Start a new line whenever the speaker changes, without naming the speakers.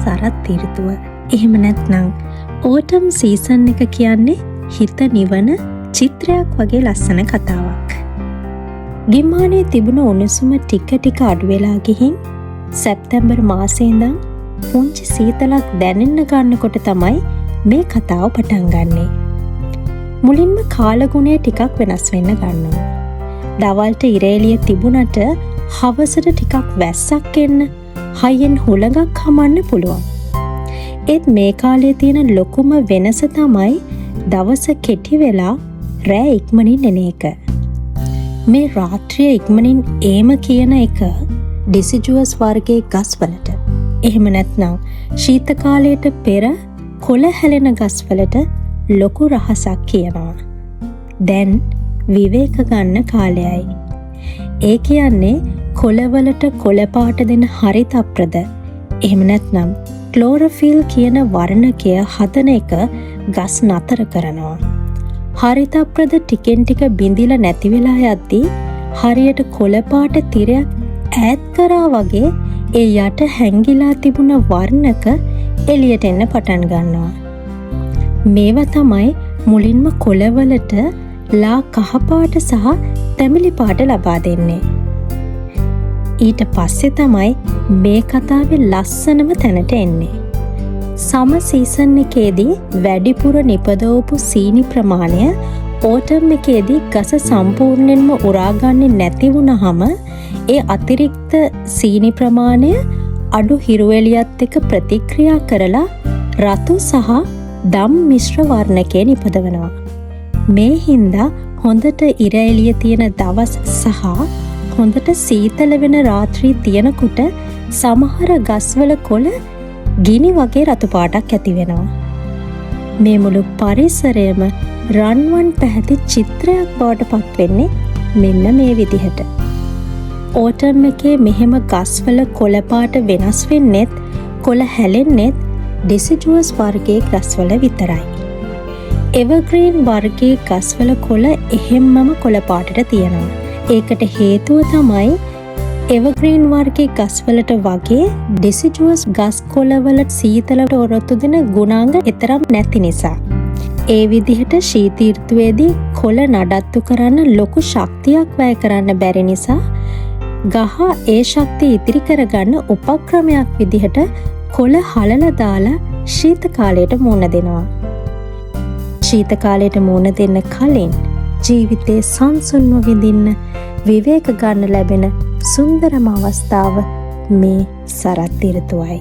සරත් ඍතුව. එහෙම නැත්නම් autumn season එක කියන්නේ හිත නිවන චිත්‍රයක් වගේ ලස්සන කතාවක්. ගිම්මානේ තිබුණ උණුසුම ටික ටික අඩු වෙලා ගිහින් සැප්තැම්බර් මාසේ ඉඳන් පුංචි සීතලක් දැනෙන්න ගන්නකොට තමයි මේ කතාව පටන් ගන්නෙ. මුලින්ම කාලගුණය ටිකක් වෙනස් වෙන්න ගන්නවා. දවල්ට ඉර එළිය තිබුණට හවසට ටිකක් වැස්සක් එන්න හයියෙන් හුළඟක් හමන්න පුළුවන්. ඒත් මේ කාලේ තියෙන ලොකුම වෙනස තමයි දවස කෙටි වෙලා රෑ ඉක්මනින් එන එක. මේ රාත්‍රිය ඉක්මනින් ඒම කියන එක ඩිසිජුවස් වර්ගයේ ගස්වලට, එහෙම නැත්නම් ශීත කාලයට පෙර කොළ හැලෙන ගස්වලට ලොකු රහසක් කියනවා. දැන් විවේක ගන්න කාලයයි. ඒ කියන්නේ කොළවලට කොළ පාට දෙන හරිතප්‍රද, එහෙම නැත්නම් ක්ලෝරොෆිල් කියන වර්ණකය හදන එක ගස් නතර කරනවා. හරිතප්‍රද ටිකෙන් ටික බිඳිලා නැති වෙලා යද්දී හරියට කොළ පාට තිරයක් ඈත් කරා වගේ ඒ යට හැංගිලා තිබුණ වර්ණක එළියට එන්න පටන් ගන්නවා. මේවා තමයි මුලින්ම කොළවලට ලා කහපාට සහ තැඹිලි පාට ලබා දෙන්නේ. ඊට පස්සේ තමයි මේ කතාවේ ලස්සනම තැනට එන්නේ. සම සීසන් එකේදී වැඩිපුර නිපදවපු සීනි ප්‍රමාණය ඕටම් එකේදී ගස සම්පූර්ණයෙන්ම උරාගන්නේ නැති වුණහම ඒ අතිරික්ත සීනි ප්‍රමාණය අඩු හිරු එළියත් එක්ක ප්‍රතික්‍රියා කරලා රතු සහ දම් මිශ්‍ර වර්ණකේ නිපදවනවා. මේ හින්දා හොඳට ඉර එළිය තියෙන දවස් සහ හොඳට සීතල වෙන රාත්‍රී තියෙනකොට සමහර ගස්වල කොළ ගිනි වගේ රතු පාටක් ඇති වෙනවා. මේ මුළු පරිසරයම රන්වන් පැහැති චිත්‍රයක් බවට පත් වෙන්නේ මෙන්න මේ විදිහට. ඕටම් එකේ මෙහෙම ගස්වල කොළ පාට වෙනස් වෙන්නෙත් කොළ හැලෙන්නෙත් ඩිසිඩුවස් වර්ගයේ ගස්වල විතරයි. එවර්ග්‍රීන් වර්ගයේ ගස්වල කොළ එහෙම්මම කොළ පාටට තියෙනවා. ඒකට හේතුව තමයි එවර්ග්‍රීන් වර්ගයේ ගස්වලට වගේ ඩිසිඩුවස් ගස් කොළවල සීතලට ඔරොත්තු දෙන ගුණාංග එතරම් නැති නිසා. ඒ විදිහට ශීත ඍතුවේදී කොළ නඩත්තු කරන්න ලොකු ශක්තියක් වැය කරන්න බැරි නිසා ගහ ඒ ශක්තිය ඉතිරි කරගන්න උපක්‍රමයක් විදිහට කොළ හලලා දාලා ශීත කාලයට මුහුණ දෙනවා. ශීත කාලයට මුහුණ දෙන්න කලින් ජීවිතේ සංසුන්ව විඳින්න විවේක ගන්න ලැබෙන සුන්දරම අවස්ථාව මේ සරත් ඍතුවයි.